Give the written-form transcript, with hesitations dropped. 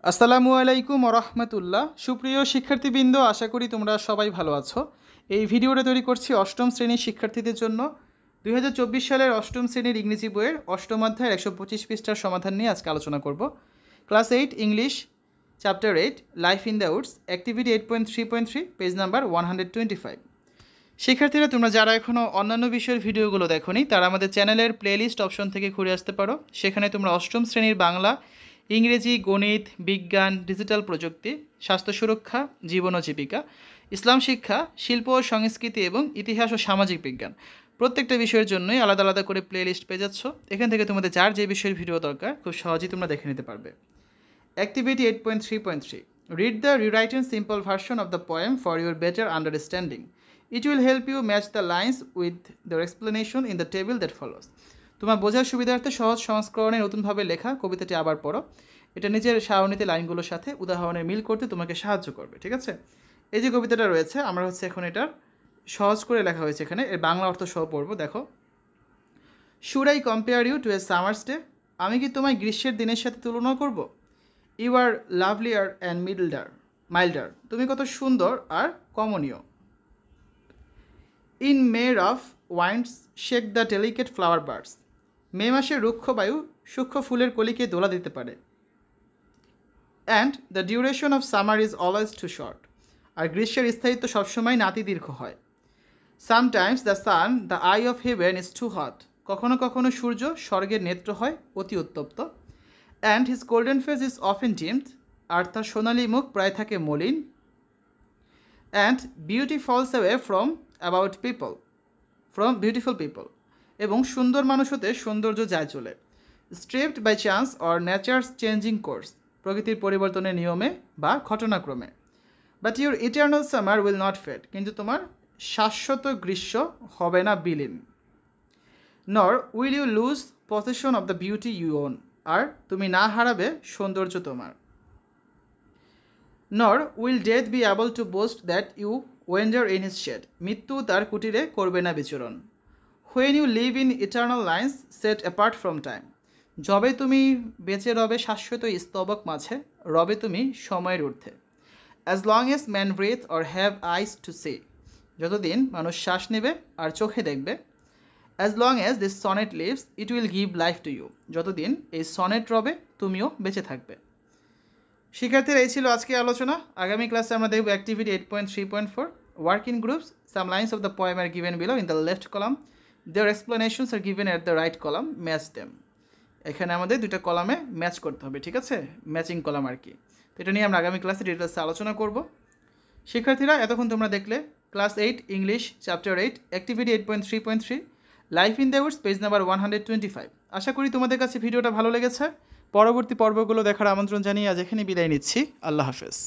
আসসালামু আলাইকুম রহমতুল্লাহ। সুপ্রিয় শিক্ষার্থীবৃন্দ, আশা করি তোমরা সবাই ভালো আছো। এই ভিডিওটা তৈরি করছি অষ্টম শ্রেণীর শিক্ষার্থীদের জন্য। 2024 সালের অষ্টম শ্রেণীর ইংরেজি বইয়ের অষ্টম অধ্যায়ের 125 পৃষ্ঠার সমাধান নিয়ে আজকে আলোচনা করব। Class 8 English chapter 8 life in the Woods, activity 8.3.3, page number 125। শিক্ষার্থীরা, তোমরা যারা এখনও অন্যান্য বিষয়ের ভিডিওগুলো দেখোনি তারা আমাদের চ্যানেলের প্লেলিস্ট অপশন থেকে ঘুরে আসতে পারো। সেখানে তোমরা অষ্টম শ্রেণীর বাংলা, ইংরেজি, গণিত, বিজ্ঞান, ডিজিটাল প্রযুক্তি, স্বাস্থ্য সুরক্ষা, জীবন ও জীবিকা, ইসলাম শিক্ষা, শিল্প ও সংস্কৃতি এবং ইতিহাস ও সামাজিক বিজ্ঞান প্রত্যেকটা বিষয়ের জন্যই আলাদা আলাদা করে প্লেলিস্ট পেয়ে যাচ্ছ। এখান থেকে তোমাদের যার যে বিষয়ের ভিডিও দরকার খুব সহজেই তোমরা দেখে নিতে পারবে। Activity 8.3.3, read the rewritten simple version of the poem for your better understanding. It will help you match the lines with their explanation in the table that follows. তোমার বোঝার সুবিধার্থে সহজ সংস্করণে নতুনভাবে লেখা কবিতাটি আবার পড়ো। এটা নিজের সারণীতে লাইনগুলোর সাথে উদাহরণের মিল করতে তোমাকে সাহায্য করবে। ঠিক আছে, এই যে কবিতাটা রয়েছে আমরা এখন এটার সহজ করে লেখা হয়েছে, এখানে এর বাংলা অর্থ সহ পড়বো। দেখো, should I compare you to a summer's day, আমি কি তোমায় গ্রীষ্মের দিনের সাথে তুলনা করব? ইউ আর লাভলিয়ার অ্যান্ড মাইল্ডার, তুমি কত সুন্দর আর কমনীয়। In May rough winds shake the delicate flower buds, মে মাসে রুক্ষ বায়ু সূক্ষ্ম ফুলের কলিকে দোলা দিতে পারে। And the duration of summer is always too short, আর গ্রীষ্মের স্থায়িত্ব সবসময় নাতিদীর্ঘ হয়। Sometimes the sun the eye of heaven is too hot, কখনো কখনো সূর্য স্বর্গের নেত্র হয় অতি উত্তপ্ত। And his golden face is often dimmed, আর তার সোনালি মুখ প্রায় থাকে মলিন। And beauty falls away from beautiful people, এবং সুন্দর মানুষ হতে সৌন্দর্য যায় চলে। Stripped by chance or nature's changing course, প্রকৃতির পরিবর্তনের নিয়মে বা ঘটনাক্রমে। But your eternal summer will not fade, কিন্তু তোমার শাশ্বত গ্রীষ্ম হবে না বিলীন। Nor will you lose possession of the beauty you own, আর তুমি না হারাবে সৌন্দর্য তোমার। Nor will death be able to boast that you wander in his shade, মৃত্যু তার কুটিরে করবে না বিচরণ। When you live in eternal lines set apart from time, যবে তুমি বেঁচে রবে শাশ্বত স্তবক মাঝে, রবে তুমি সময়ের ঊর্ধ্বে। As long as man breathe or have eyes to see, যতদিন মানুষ শ্বাস নেবে আর চোখে দেখবে। As long as this sonnet lives it will give life to you, যতদিন এই সনেট রবে তুমিও বেঁচে থাকবে। শিক্ষার্থীরা, এই ছিল আজকে আলোচনা। আগামী ক্লাসে আমরা দেখব activity 8.3.4, work in groups. Some lines of the poem are given below in the left column, their explanations are given at the right column, match them. এখানে আমাদের দুইটা কলামে ম্যাচ করতে হবে, ঠিক আছে, ম্যাচিং কলাম আর কি। তো এটা নিয়ে আমরা আগামী ক্লাসে ডিটেলসে আলোচনা করব। শিক্ষার্থীরা, এতক্ষণ তোমরা দেখলে class 8 English chapter 8 activity 8.3.3 life in the Woods, page number 125। আশা করি তোমাদের কাছে ভিডিওটা ভালো লেগেছে। পরবর্তী পর্বগুলো দেখার আমন্ত্রণ জানিয়ে আজ এখানে বিদায় নিচ্ছি। আল্লাহ হাফেজ।